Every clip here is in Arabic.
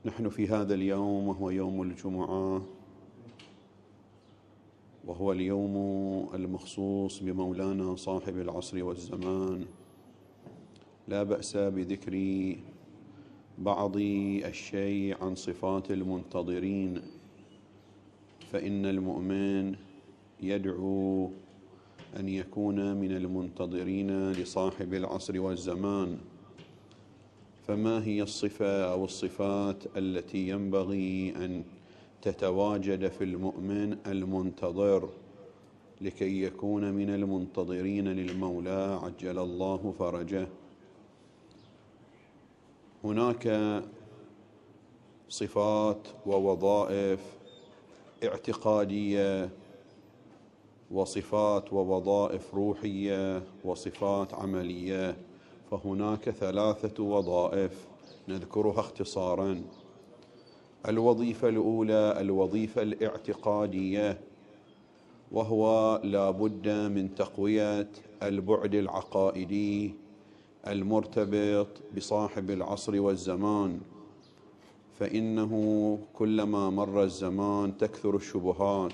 نحن في هذا اليوم وهو يوم الجمعة، وهو اليوم المخصوص بمولانا صاحب العصر والزمان، لا بأس بذكر بعض الشيء عن صفات المنتظرين، فإن المؤمن يدعو أن يكون من المنتظرين لصاحب العصر والزمان. فما هي الصفة أو الصفات التي ينبغي أن تتواجد في المؤمن المنتظر لكي يكون من المنتظرين للمولى عجل الله فرجه؟ هناك صفات ووظائف اعتقادية، وصفات ووظائف روحية، وصفات عملية. فهناك 3 وظائف نذكرها اختصارا. الوظيفة الأولى الوظيفة الاعتقادية، وهو لا بد من تقوية البعد العقائدي المرتبط بصاحب العصر والزمان، فإنه كلما مر الزمان تكثر الشبهات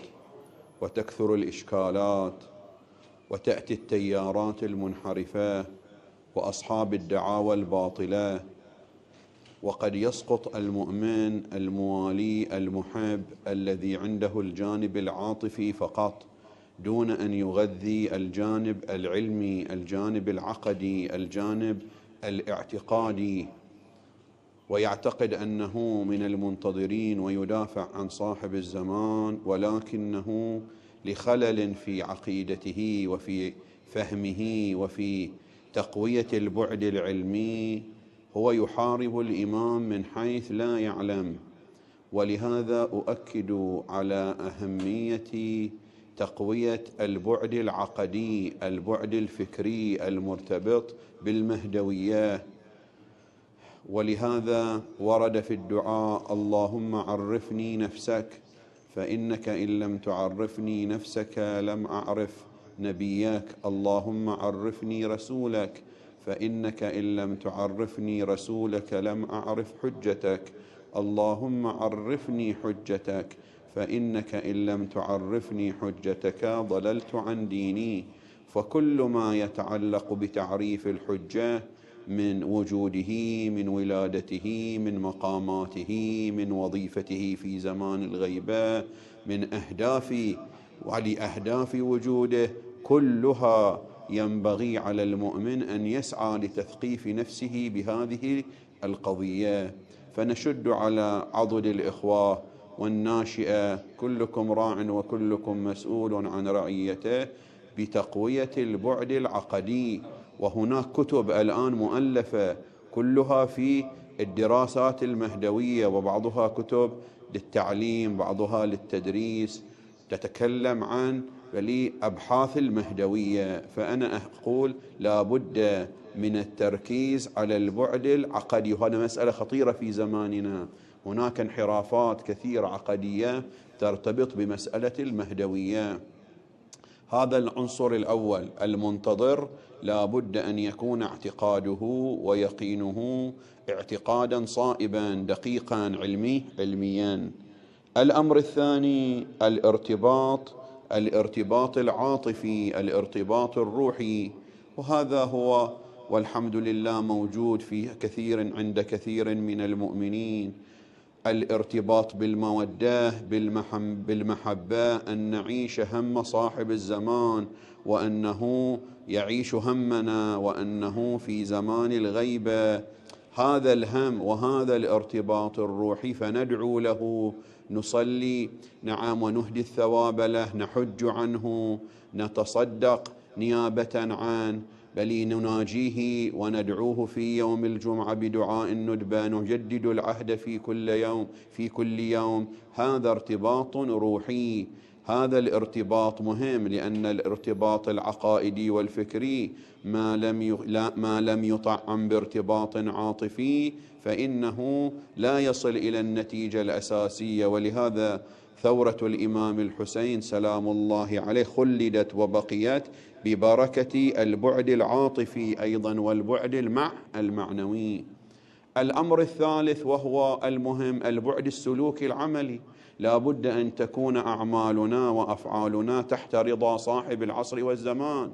وتكثر الإشكالات، وتأتي التيارات المنحرفة وأصحاب الدعاوى الباطلة، وقد يسقط المؤمن الموالي المحب الذي عنده الجانب العاطفي فقط دون أن يغذي الجانب العلمي، الجانب العقدي، الجانب الاعتقادي، ويعتقد أنه من المنتظرين ويدافع عن صاحب الزمان، ولكنه لخلل في عقيدته وفي فهمه وفي تقوية البعد العلمي هو يحارب الإمام من حيث لا يعلم. ولهذا أؤكد على أهمية تقوية البعد العقدي، البعد الفكري المرتبط بالمهدوية. ولهذا ورد في الدعاء: اللهم عرفني نفسك، فإنك إن لم تعرفني نفسك لم أعرف نبيك. اللهم عرفني رسولك، فإنك إن لم تعرفني رسولك لم أعرف حجتك. اللهم عرفني حجتك، فإنك إن لم تعرفني حجتك ضللت عن ديني. فكل ما يتعلق بتعريف الحجة من وجوده، من ولادته، من مقاماته، من وظيفته في زمان الغيبة، من أهداف ولأهداف وجوده، كلها ينبغي على المؤمن أن يسعى لتثقيف نفسه بهذه القضية. فنشد على عضد الإخوة والناشئة: كلكم راع وكلكم مسؤول عن رعيته، بتقوية البعد العقدي. وهناك كتب الآن مؤلفة كلها في الدراسات المهدوية، وبعضها كتب للتعليم، بعضها للتدريس، تتكلم عن أبحاث المهدوية. فأنا أقول لا بد من التركيز على البعد العقدي، وهذا مسألة خطيرة في زماننا. هناك انحرافات كثيرة عقدية ترتبط بمسألة المهدوية. هذا العنصر الأول. المنتظر لا بد أن يكون اعتقاده ويقينه اعتقادا صائبا دقيقا علميا. الأمر الثاني الارتباط العاطفي، الارتباط الروحي، وهذا هو والحمد لله موجود عند كثير من المؤمنين. الارتباط بالمودة، بالمحبة، أن نعيش هم صاحب الزمان، وأنه يعيش همنا، وأنه في زمان الغيبة. هذا الهم وهذا الارتباط الروحي، فندعو له، نصلي، نعم، ونهدي الثواب له، نحج عنه، نتصدق نيابة عنه، بل نناجيه وندعوه في يوم الجمعة بدعاء الندبة، نجدد العهد في كل يوم. هذا ارتباط روحي. هذا الارتباط مهم، لأن الارتباط العقائدي والفكري ما لم يطعم بارتباط عاطفي فإنه لا يصل إلى النتيجة الأساسية. ولهذا ثورة الإمام الحسين سلام الله عليه خلدت وبقيت ببركة البعد العاطفي أيضا، والبعد المعنوي. الأمر الثالث وهو المهم البعد السلوكي العملي. لا بد أن تكون أعمالنا وأفعالنا تحت رضا صاحب العصر والزمان،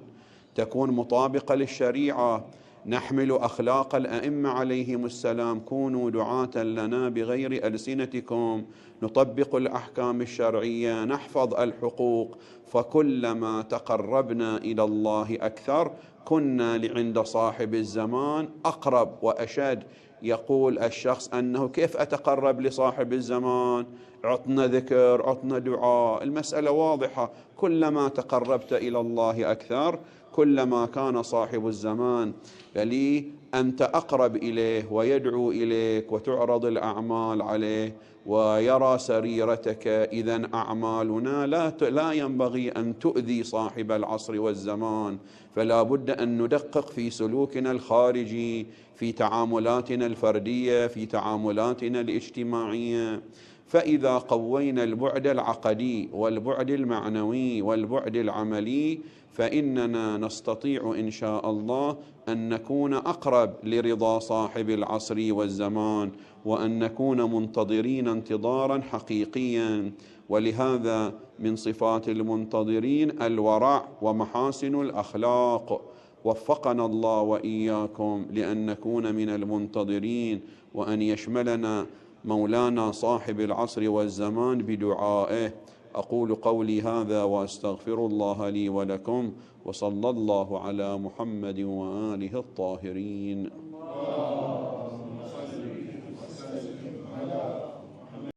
تكون مطابقة للشريعة، نحمل أخلاق الأئمة عليهم السلام. كونوا دعاة لنا بغير ألسنتكم، نطبق الأحكام الشرعية، نحفظ الحقوق. فكلما تقربنا إلى الله أكثر كنا لعند صاحب الزمان أقرب وأشد. يقول الشخص أنه كيف أتقرب لصاحب الزمان؟ عطنا ذكر، عطنا دعاء. المسألة واضحة، كلما تقربت إلى الله أكثر كلما كان صاحب الزمان يلي أنت أقرب إليه ويدعو إليك وتعرض الأعمال عليه ويرى سريرتك. إذن أعمالنا لا ينبغي أن تؤذي صاحب العصر والزمان، فلا بد أن ندقق في سلوكنا الخارجي، في تعاملاتنا الفردية، في تعاملاتنا الاجتماعية. فإذا قوينا البعد العقدي والبعد المعنوي والبعد العملي فإننا نستطيع إن شاء الله أن نكون أقرب لرضا صاحب العصر والزمان، وأن نكون منتظرين انتظارا حقيقيا. ولهذا من صفات المنتظرين الورع ومحاسن الأخلاق. وفقنا الله وإياكم لأن نكون من المنتظرين، وأن يشملنا مولانا صاحب العصر والزمان بدعائه. أقول قولي هذا وأستغفر الله لي ولكم، وصلى الله على محمد وآله الطاهرين.